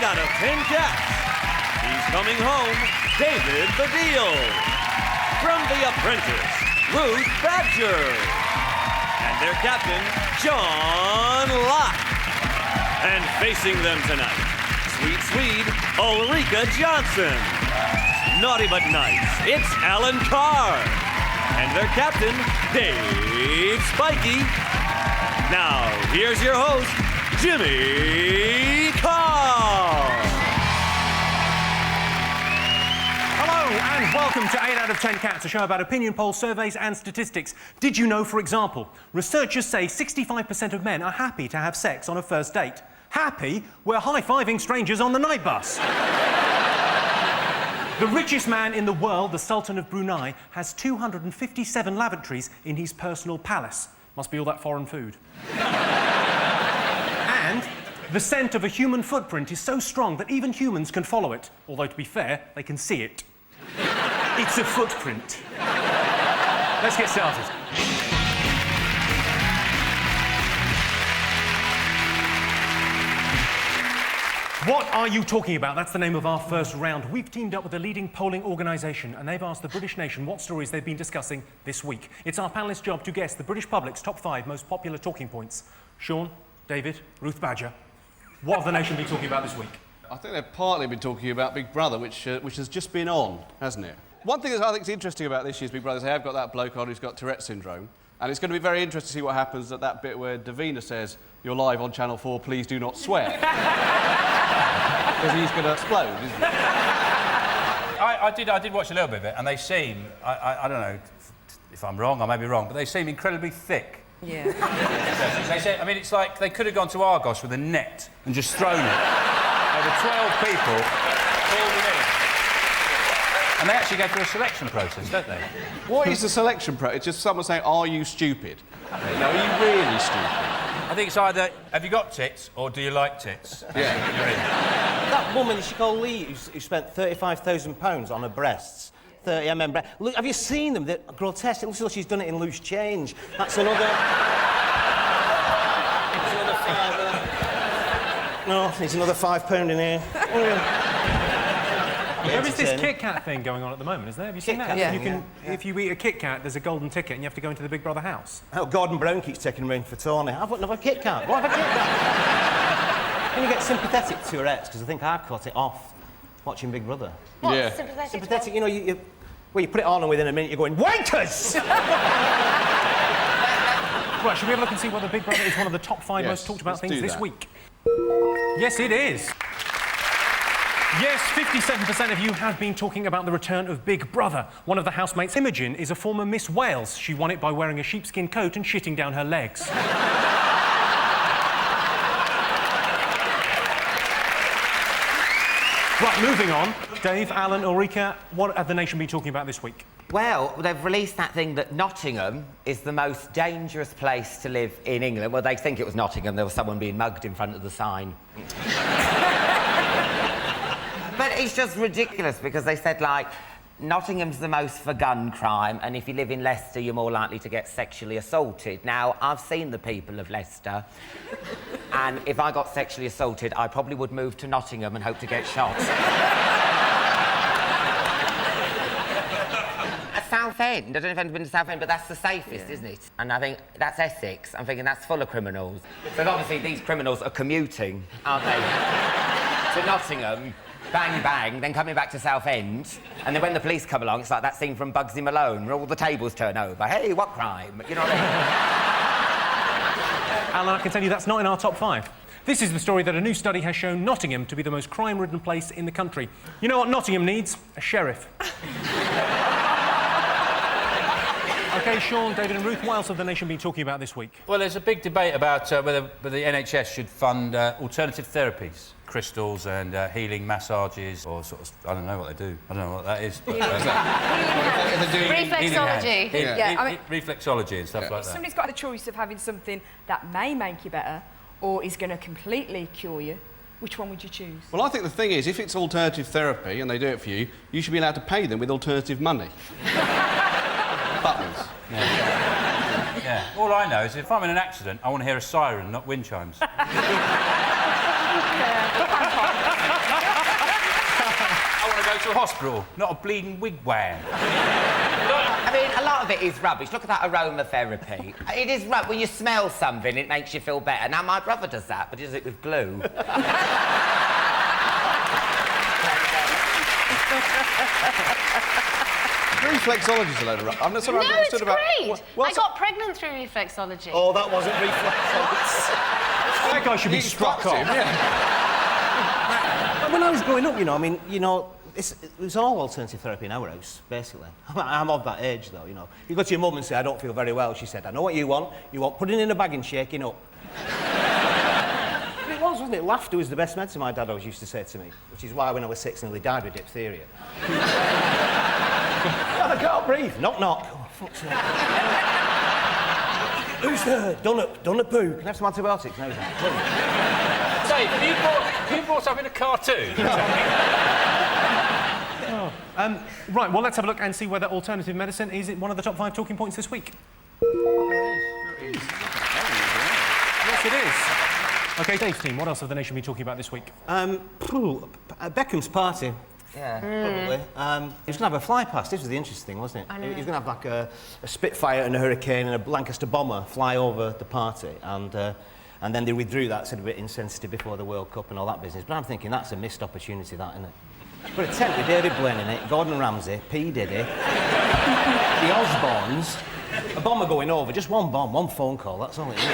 out of 10 cats. He's coming home, David Baddiel. From The Apprentice, Ruth Badger. And their captain, Jonsson. And facing them tonight, sweet Swede, Ulrika Jonsson. Naughty but nice, it's Alan Carr. And their captain, Dave Spikey. Now, here's your host, Jimmy Carr. Hello and welcome to 8 out of 10 Cats, a show about opinion polls, surveys and statistics. Did you know, for example, researchers say 65% of men are happy to have sex on a first date? Happy? We're high-fiving strangers on the night bus. The richest man in the world, the Sultan of Brunei, has 257 lavatories in his personal palace. Must be all that foreign food. And the scent of a human footprint is so strong that even humans can follow it. Although, to be fair, they can see it. It's a footprint. Let's get started. What are you talking about? That's the name of our first round. We've teamed up with a leading polling organisation and they've asked the British nation what stories they've been discussing this week. It's our panellists' job to guess the British public's top 5 most popular talking points. Sean, David, Ruth Badger, what have the nation been talking about this week? I think they've partly been talking about Big Brother, which has just been on, hasn't it? One thing that I think is interesting about this year's Big Brother is they have got that bloke on who's got Tourette syndrome. And it's going to be very interesting to see what happens at that bit where Davina says, "You're live on Channel 4, please do not swear." Because he's going to explode, isn't he? I did watch a little bit of it, and they seem, I don't know if I'm wrong, I may be wrong, but they seem incredibly thick. Yeah. They said, I mean, it's like they could have gone to Argos with a net and just thrown it over 12 people, filled it in. And they actually go through a selection process, don't they? What is the selection process? It's just someone saying, "Are you stupid?" No, are you really stupid? I think it's either, have you got tits, or do you like tits? Yeah. You're in. That woman, she called Lee, who spent £35,000 on her breasts. 30mm breasts. Look, have you seen them? They're grotesque. It looks like she's done it in loose change. That's another... That's another £5. No, there's another £5 in here. There is this Kit Kat thing going on at the moment, isn't there? Have you seen Kit that? Kat, Yeah. If you eat a Kit Kat, there's a golden ticket and you have to go into the Big Brother house. Oh, Gordon Brown keeps taking me in for Tony. I've got another Kit Kat. What have a Kit Kat? Can you get sympathetic to Tourette's? Because I think I've caught it off watching Big Brother. What? Yeah. Sympathetic, You know, you put it on and within a minute you're going, "Wankers!" Right, should we have a look and see whether Big Brother is one of the top 5 Yes, most talked about let's things do this that. week? Yes, it is. Yes, 57% of you have been talking about the return of Big Brother. One of the housemates, Imogen, is a former Miss Wales. She won it by wearing a sheepskin coat and shitting down her legs. Right, moving on. Dave, Alan, Ulrika, what have the nation been talking about this week? Well, they've released that thing that Nottingham is the most dangerous place to live in England. Well, they think it was Nottingham. There was someone being mugged in front of the sign. But it's just ridiculous because they said, like, Nottingham's the most for gun crime, and if you live in Leicester, you're more likely to get sexually assaulted. Now, I've seen the people of Leicester, and if I got sexually assaulted, I probably would move to Nottingham and hope to get shot. Southend. I don't know if anyone's been to Southend, but that's the safest, isn't it? And I think that's Essex. I'm thinking that's full of criminals. But obviously these criminals are commuting, aren't they? To Nottingham, bang, bang, then coming back to Southend. And then when the police come along, it's like that scene from Bugsy Malone, where all the tables turn over. Hey, what crime? You know what I mean? Alan, I can tell you that's not in our top 5. This is the story that a new study has shown Nottingham to be the most crime-ridden place in the country. You know what Nottingham needs? A sheriff. OK, Sean, David and Ruth, what else have the nation been talking about this week? Well, there's a big debate about whether the NHS should fund alternative therapies, crystals and healing massages, or sort of, I don't know what they do. I don't know what that is. But, Reflexology. Reflexology and stuff like that. Somebody's got the choice of having something that may make you better or is going to completely cure you. Which one would you choose? Well, I think the thing is, if it's alternative therapy and they do it for you, you should be allowed to pay them with alternative money. Buttons. Yeah. All I know is if I'm in an accident, I want to hear a siren, not wind chimes. Yeah. mental hospital, not a bleeding wigwam. I mean, a lot of it is rubbish. Look at that aromatherapy. It is rubbish. When you smell something, it makes you feel better. Now, my brother does that, but he does it with glue. Reflexology's a load of rubbish. I'm not sort of No, understood it's about. great. What's I got pregnant through reflexology. Oh, that wasn't reflexology. That guy should be struck off. When I was growing up, I mean, it was all alternative therapy in our house, basically. I'm of that age, though, You go to your mum and say, I don't feel very well. She said, I know what you want. You want pudding in a bag and shaking up. But it was, wasn't it? Laughter was the best medicine, my dad always used to say to me, which is why when I was 6 I nearly died with diphtheria. I can't breathe. Knock, knock. Oh, fuck's sake. Who's there? Done a poo. Can I have some antibiotics? No, sir. Dave, have you brought up in a cartoon? Right, well, let's have a look and see whether alternative medicine is one of the top 5 talking points this week. Yes, it is. OK, Dave's team, what else have the nation been talking about this week? Beckham's party. Yeah. Probably. He was going to have a fly past. This was the interesting thing, wasn't it? He was going to have like a Spitfire and a Hurricane and a Lancaster bomber fly over the party, and then they withdrew that, said a bit insensitive before the World Cup and all that business. But I'm thinking that's a missed opportunity, that, isn't it? But a tent with David Blaine in it, Gordon Ramsay, P. Diddy, the Osbournes, a bomber going over, just one bomb, one phone call, that's all it is.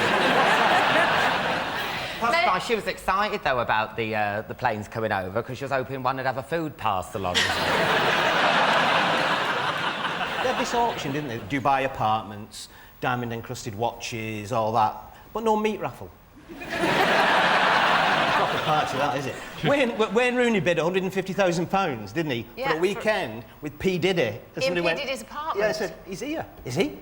That's why she was excited, though, about the planes coming over, because she was hoping one would have a food parcel on. They had this auction, didn't they? Dubai apartments, diamond-encrusted watches, all that. But no meat raffle. Proper party, that, is it? Wayne Rooney bid £150,000, didn't he? Yeah, for a weekend with P. Diddy. In P. Diddy's apartment? Yeah, I said, he's here. Is he?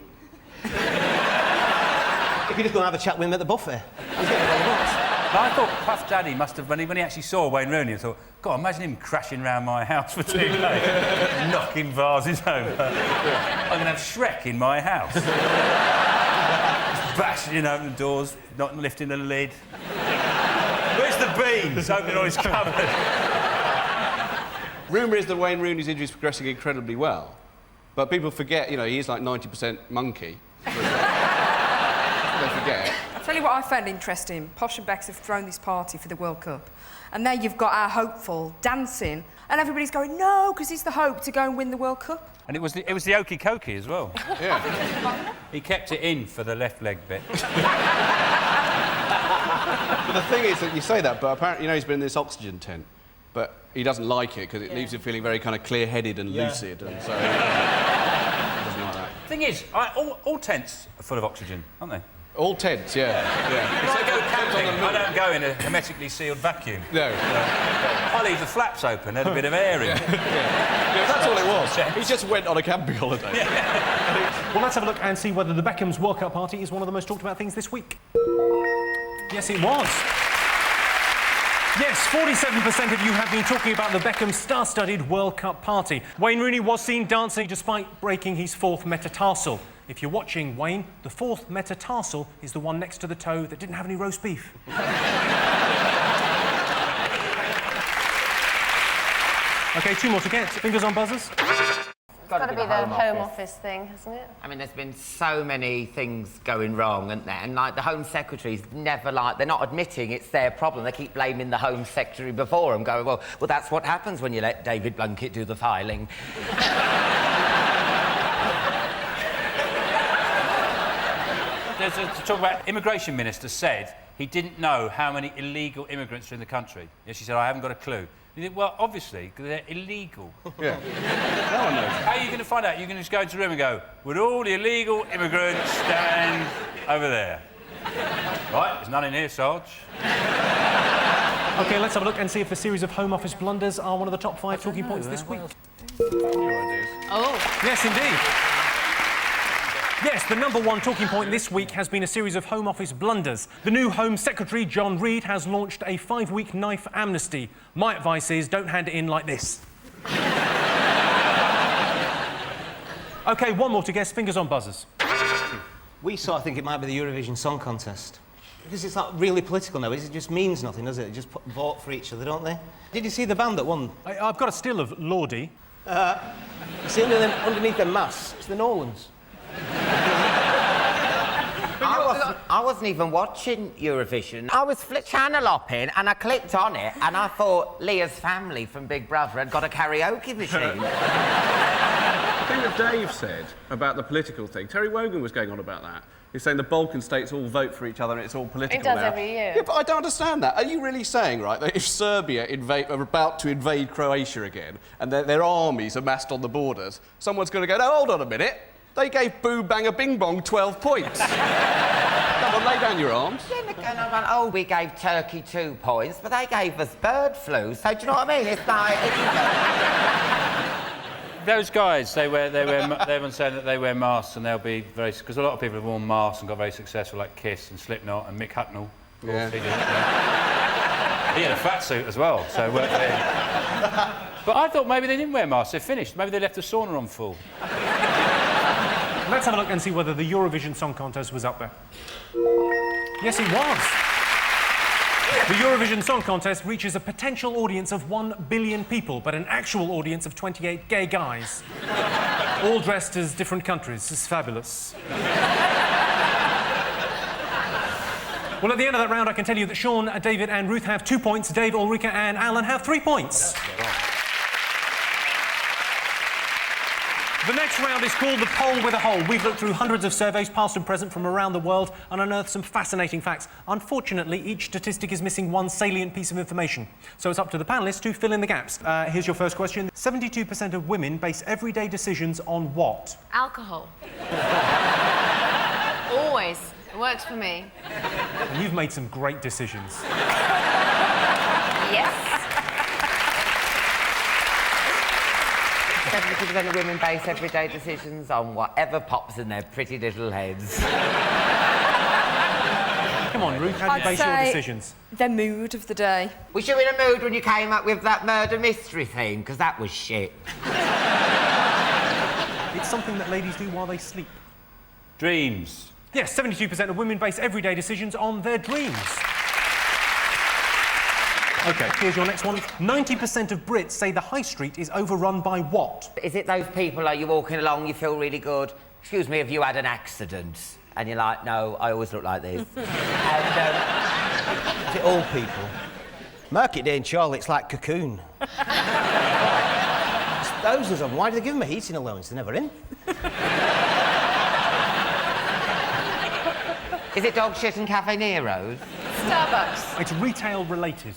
If you just go and have a chat with him at the buffet. He's getting all the bucks. I thought Puff Daddy must have, when he actually saw Wayne Rooney, I thought, God, imagine him crashing round my house for 2 days, knocking vases over. I'm going to have Shrek in my house. Just bashing open the doors, not lifting the lid. Where's the beans? Opening all his cupboard. Rumour is that Wayne Rooney's injury is progressing incredibly well, but people forget, he is like 90% monkey. They forget. I'll tell you what I found interesting. Posh and Bex have thrown this party for the World Cup, and there you've got our hopeful dancing, and everybody's going, no, because he's the hope to go and win the World Cup. And it was the Okie Kokie as well. Yeah. He kept it in for the left leg bit. But the thing is that you say that, but apparently, he's been in this oxygen tent, but he doesn't like it because it leaves him feeling very kind of clear-headed and lucid, and so he doesn't like that. Thing is, all tents are full of oxygen, aren't they? All tents, yeah. If I go camping, I don't go in a hermetically sealed vacuum. No. I leave the flaps open, let a bit of air in. Yeah, that's all it was. He just went on a camping holiday. Well, let's have a look and see whether the Beckham's World Cup party is one of the most talked about things this week. Yes, it was. Yes, 47% of you have been talking about the Beckham star-studded World Cup party. Wayne Rooney was seen dancing despite breaking his 4th metatarsal. If you're watching, Wayne, the 4th metatarsal is the one next to the toe that didn't have any roast beef. OK, 2 more to get. Fingers on buzzers. It's got to be the Home Office thing, hasn't it? I mean, there's been so many things going wrong, isn't there? And, the Home Secretary's never, they're not admitting it's their problem. They keep blaming the Home Secretary before them, going, well, that's what happens when you let David Blunkett do the filing. To talk about, immigration minister said he didn't know how many illegal immigrants are in the country. Yeah, she said, I haven't got a clue. You think, well, obviously, because they're illegal. Yeah. No one knows. How are you going to find out? You're going to just go into a room and go, would all the illegal immigrants stand over there? Right, there's none in here, Sarge. OK, let's have a look and see if the series of Home Office blunders are one of the top 5 talking points this week. Oh. Yes, indeed. Yes, the #1 talking point this week has been a series of Home Office blunders. The new Home Secretary, John Reid, has launched a 5-week knife amnesty. My advice is don't hand it in like this. OK, 1 more to guess. Fingers on buzzers. We sort of think it might be the Eurovision Song Contest. Because it's not really political now, it just means nothing, does it? They just vote for each other, don't they? Did you see the band that won? I've got a still of Lordy. You see underneath their masks? It's the Nolans. I wasn't even watching Eurovision. I was channel hopping and I clicked on it and I thought Leah's family from Big Brother had got a karaoke machine. The thing that Dave said about the political thing, Terry Wogan was going on about that. He's saying the Balkan states all vote for each other and it's all political It does now. every year. Yeah, but I don't understand that. Are you really saying, right, that if Serbia are about to invade Croatia again and their armies are massed on the borders, someone's going to go, no, hold on a minute, they gave Boo Bang a Bing Bong 12 points. Come on, lay down your arms. Then they're going on, oh, we gave Turkey 2 points, but they gave us bird flu, so do you know what I mean? It's like... Those guys, everyone's saying that they wear masks and they'll be very... Because a lot of people have worn masks and got very successful, like Kiss and Slipknot and Mick Hucknall. Yeah. He had a fat suit as well, so it worked for him. But I thought maybe they didn't wear masks, they're finished. Maybe they left the sauna on full. Let's have a look and see whether the Eurovision Song Contest was up there. Yes, it was. The Eurovision Song Contest reaches a potential audience of 1 billion people, but an actual audience of 28 gay guys, all dressed as different countries. It's fabulous. Well, at the end of that round, I can tell you that Sean, David and Ruth have 2 points. Dave, Ulrika and Alan have 3 points. The next round is called the Poll with a Hole. We've looked through hundreds of surveys, past and present, from around the world and unearthed some fascinating facts. Unfortunately, each statistic is missing one salient piece of information. So it's up to the panellists to fill in the gaps. Here's your first question. 72% of women base everyday decisions on what? Alcohol. Always. It works for me. And you've made some great decisions. Yes. 70% of women base everyday decisions on whatever pops in their pretty little heads. Come on, Ruth, how do you base your decisions? The mood of the day. Was you in a mood when you came up with that murder mystery theme? Because that was shit. It's something that ladies do while they sleep. Dreams. Yes, 72% of women base everyday decisions on their dreams. OK, here's your next one. 90% of Brits say the high street is overrun by what? Is it those people, like, you're walking along, you feel really good? Excuse me, have you had an accident? And you're like, no, I always look like this. And, Is it all people? Market day in Charlotte's like Cocoon. There's thousands of them. Why do they give them a heating allowance? They're never in. is it dog shit and Cafe Nero's? Starbucks. It's retail related.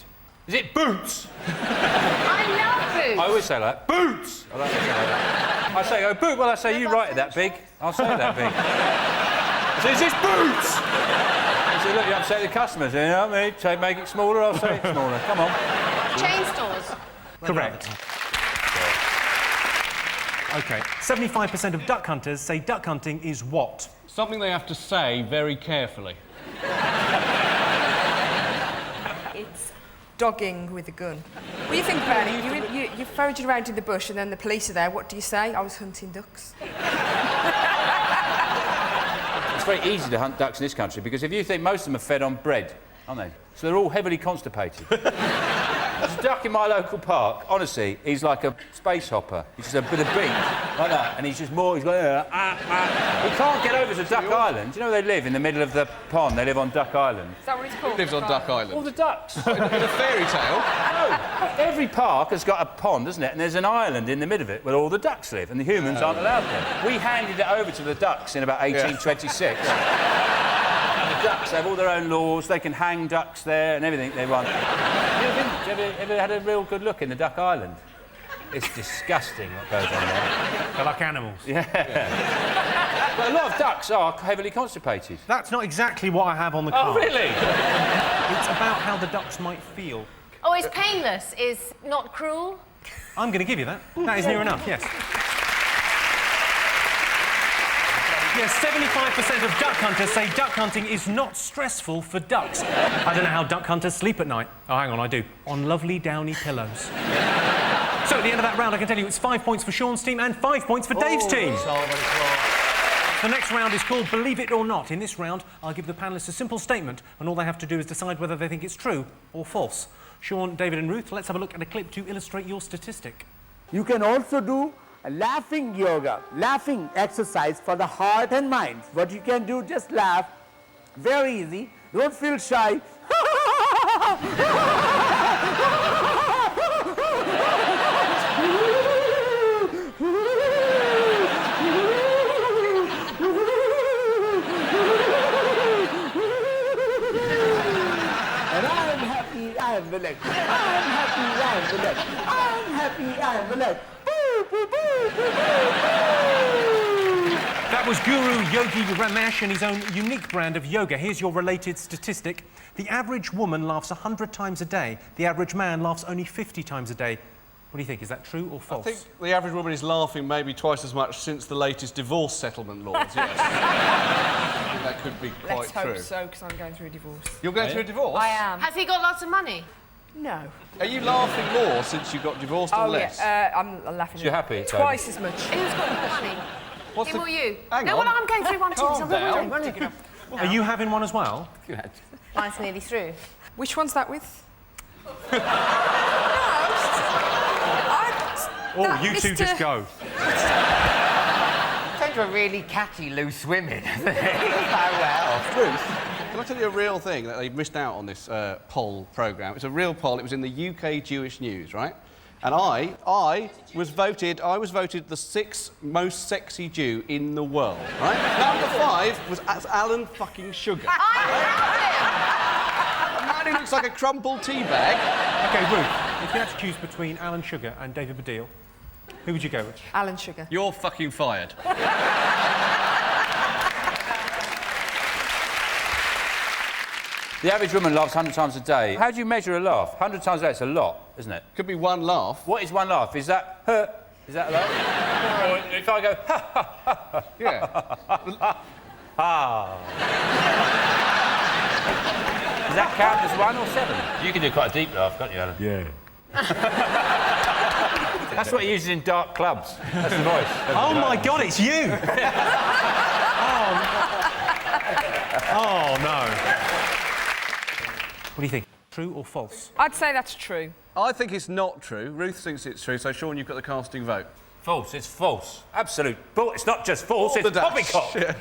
Is it boots? I love boots. I always say like, boots! I like to say like that. I say, oh, boot, well, I say, you write it that big. I'll say it that big. I say, is this boots? I say, look, you upset the customers. You know what I mean? Say, make it smaller, I'll say it smaller. Come on. Chain stores. Correct. OK, 75% of duck hunters say duck hunting is what? Something they have to say very carefully. It's dogging with a gun. Well, you think about it, you're foraging around in the bush and then the police are there. What do you say? I was hunting ducks. It's very easy to hunt ducks in this country because if you think most of them are fed on bread, aren't they? So they're all heavily constipated. There's a duck in my local park, honestly, he's like a space hopper. He's just a bit of beak, like that, and he's just more, he's going, He can't get over to Duck Island. Do you know where they live? In the middle of the pond. They live on Duck Island. Is that what it's called? Lives on Duck Island. All the ducks. In a fairy tale? No. Every park has got a pond, doesn't it? And there's an island in the middle of it where all the ducks live, and the humans aren't allowed there. We handed it over to the ducks in about 1826. The ducks have all their own laws, they can hang ducks there and everything they want. You ever had a real good look in the Duck Island? It's disgusting what goes on there. They're like animals. Yeah. But a lot of ducks are heavily constipated. That's not exactly what I have on the card. Oh, really? It's about how the ducks might feel. Oh, it's painless. It's not cruel. I'm going to give you that. That is near enough, yes. Yes, 75% of duck hunters say duck hunting is not stressful for ducks. I don't know how duck hunters sleep at night. Oh, hang on, I do. On lovely downy pillows. So at the end of that round, I can tell you it's 5 points for Sean's team and 5 points for Dave's team. The next round is called Believe It or Not. In this round, I'll give the panellists a simple statement, and all they have to do is decide whether they think it's true or false. Sean, David and Ruth, let's have a look at a clip to illustrate your statistic. You can also do a laughing yoga, laughing exercise for the heart and mind. What you can do, just laugh. Very easy. Don't feel shy. I am relaxed. I'm happy, I am relaxed. I'm happy, I am relaxed. Boo, boo, boo, boo, boo. That was Guru Yogi Ramesh and his own unique brand of yoga. Here's your related statistic. The average woman laughs 100 times a day. The average man laughs only 50 times a day. What do you think? Is that true or false? I think the average woman is laughing maybe twice as much since the latest divorce settlement laws, yes. I think that could be quite true. Let's hope so, because I'm going through a divorce. You're going through a divorce? I am. Has he got lots of money? No. Are you laughing more since you got divorced or less? Yeah, I'm laughing. You're happy, Twice as much. Who's got more money? What's Him the... or you? Hang no, on. well, I'm going through one too. Calm down. Are you having one as well? Mine's nearly through. Which one's that with? Oh, you two just go. Turned to a really catty loose women, hasn't it? So well. Ruth, can I tell you a real thing that they missed out on this poll programme? It's a real poll. It was in the UK Jewish News, right? And I was voted the 6th most sexy Jew in the world, right? Number 5 was Alan fucking Sugar. A man who looks like a crumpled tea bag. OK, Ruth, if you had to choose between Alan Sugar and David Baddiel, who would you go with? Alan Sugar. You're fucking fired. The average woman laughs 100 times a day. How do you measure a laugh? 100 times a day, it's a lot, isn't it? Could be one laugh. What is one laugh? Is that her? Is that a laugh? Or if I go, ha, ha, ha, ha, Yeah. ha. Does that count as 1 or 7? You can do quite a deep laugh, can't you, Alan? Yeah. That's what he uses in dark clubs. That's the voice. Oh, my God, it's you! Oh, no. What do you think? True or false? I'd say that's true. I think it's not true. Ruth thinks it's true, so Sean, you've got the casting vote. False, it's false. Absolute. It's not just false, All it's the dash. poppycock. Yeah.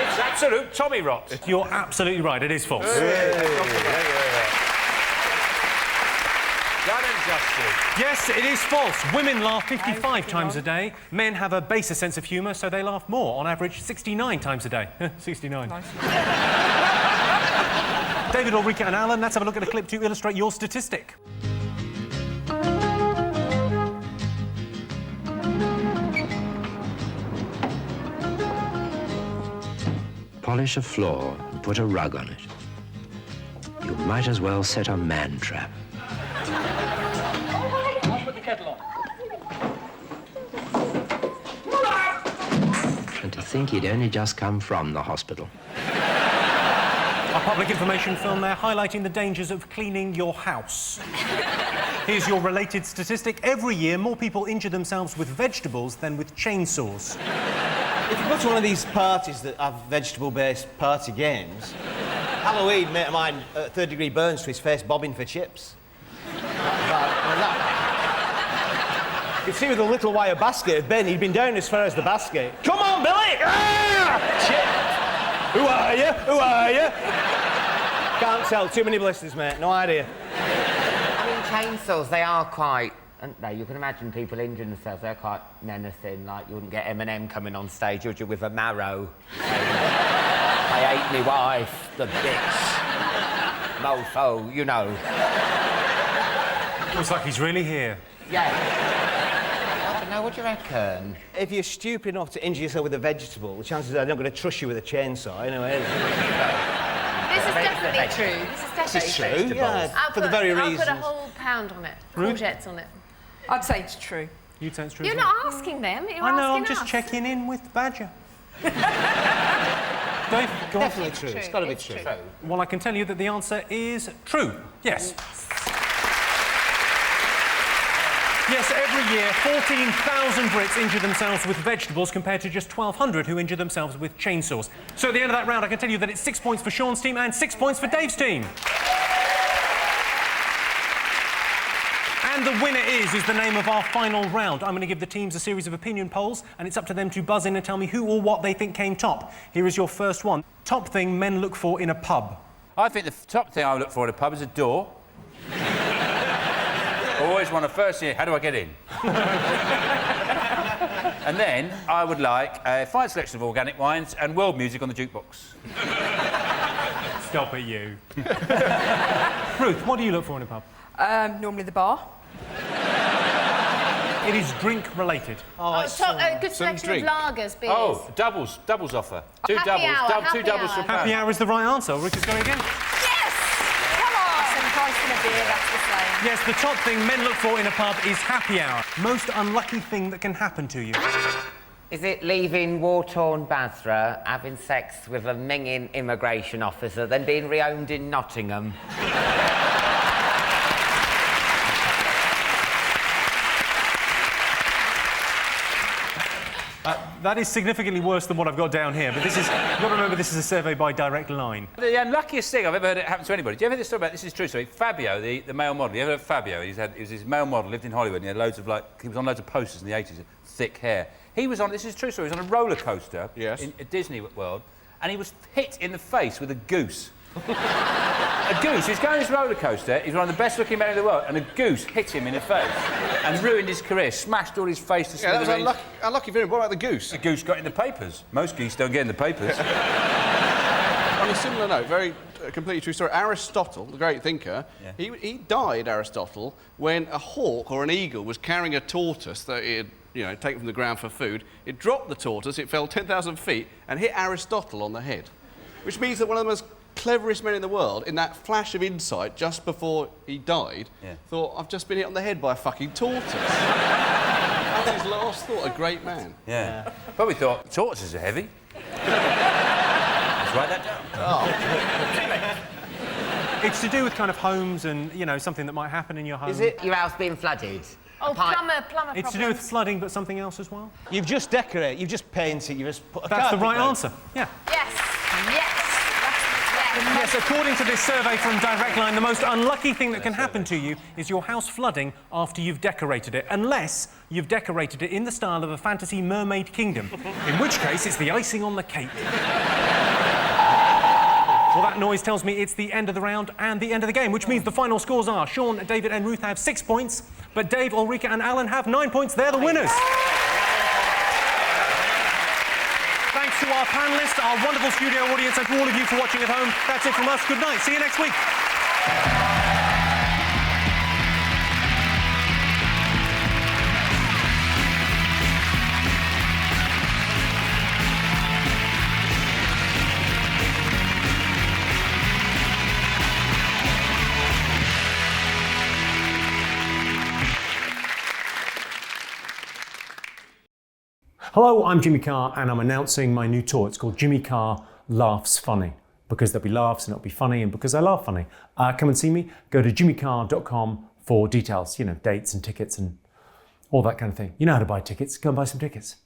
It's absolute Tommy rot. You're absolutely right, it is false. Done and dusted. Yes, it is false. Women laugh 55 times a day. Men have a baser sense of humour, so they laugh more, on average 69 times a day. 69. Nice. David, Ulrika and Alan, let's have a look at a clip to illustrate your statistic. Polish a floor and put a rug on it. You might as well set a man trap. I'll put the kettle on. And to think he'd only just come from the hospital. A public information film there highlighting the dangers of cleaning your house. Here's your related statistic. Every year, more people injure themselves with vegetables than with chainsaws. If you go to one of these parties that have vegetable-based party games, Halloween, mate of mine, third-degree burns to his face bobbing for chips. You see with a little wire basket, Ben, he'd been down as far as the basket. Come on, Billy! Ah! Chip! Who are you? Who are you? Can't tell. Too many blisters, mate. No idea. I mean, chainsaws, they are quite... aren't they? You can imagine people injuring themselves. They're quite menacing. Like, you wouldn't get Eminem coming on stage, would you, with a marrow? I hate me wife, the bitch. Mofo, you know. Looks like he's really here. Yeah. I don't know, what do you reckon? If you're stupid enough to injure yourself with a vegetable, the chances are they're not going to trust you with a chainsaw, anyway. This is definitely true. This is definitely true. Yeah, for the very reason. I'll put a whole pound on it. Courgettes on it. I'd say it's true. You'd say it's true. You're not asking them, you're I know, I'm asking just us. checking in with Badger. Dave, go on. Definitely true. It's got to be true. Well, I can tell you that the answer is true. Yes. Yes, every year, 14,000 Brits injure themselves with vegetables compared to just 1,200 who injure themselves with chainsaws. So at the end of that round, I can tell you that it's 6 points for Sean's team and 6 points for Dave's team. And the winner is the name of our final round. I'm going to give the teams a series of opinion polls, and it's up to them to buzz in and tell me who or what they think came top. Here is your first one. Top thing men look for in a pub. I think the top thing I look for in a pub is a door. Always want to first see, how do I get in? And then I would like a fine selection of organic wines and world music on the jukebox. Stop it, you. Ruth, what do you look for in a pub? Normally the bar. It is drink-related. A good selection of lagers, beers. Oh, doubles offer. Two doubles for a pound. Happy hour is the right answer. Ulrika's going again. Yes! Come on! Some price in a beer, that's the same. Yes, the top thing men look for in a pub is happy hour. Most unlucky thing that can happen to you. Is it leaving war-torn Basra, having sex with a minging immigration officer, then being rehomed in Nottingham? That is significantly worse than what I've got down here, but this is... You've got to remember this is a survey by Direct Line. The unluckiest thing I've ever heard it happen to anybody. Do you ever hear this story about... This is true, sorry. Fabio, the male model. You ever heard of Fabio? He was this male model, lived in Hollywood, and he had loads of, he was on loads of posters in the 80s, thick hair. He was on... This is true story. He was on a roller coaster in Disney World, and he was hit in the face with a goose. A goose. He was going on his roller coaster. He's one of the best-looking men in the world, and a goose hit him in the face and ruined his career, smashed all his face to smithereens. That was unlucky for him. What about the goose? The goose got in the papers. Most geese don't get in the papers. On a similar note, very completely true story. Aristotle, the great thinker, he died, Aristotle, when a hawk or an eagle was carrying a tortoise that he had, taken from the ground for food. It dropped the tortoise. It fell 10,000 feet and hit Aristotle on the head, which means that one of the most cleverest men in the world, in that flash of insight just before he died, thought, I've just been hit on the head by a fucking tortoise. That was his last thought, a great man. Yeah. Probably thought, tortoises are heavy. Let's write that down. Oh. It's to do with kind of homes and, something that might happen in your home. Is it your house being flooded? Oh, plumber It's to do with flooding, but something else as well? You've just decorated, you've just painted, you've just put a That's the carpet right down. answer, yeah. Yes. Yes, according to this survey from Direct Line, the most unlucky thing that can happen to you is your house flooding after you've decorated it, unless you've decorated it in the style of a fantasy mermaid kingdom, in which case it's the icing on the cake. Well, that noise tells me it's the end of the round and the end of the game, which means the final scores are Sean, David and Ruth have 6 points, but Dave, Ulrika and Alan have 9 points. They're the winners. Thanks to our panellists, our wonderful studio audience, and to all of you for watching at home. That's it from us. Good night. See you next week. Hello, I'm Jimmy Carr and I'm announcing my new tour. It's called Jimmy Carr Laughs Funny, because there'll be laughs and it'll be funny, and because I laugh funny. Come and see me. Go to jimmycarr.com for details, dates and tickets and all that kind of thing. You know how to buy tickets. Go and buy some tickets.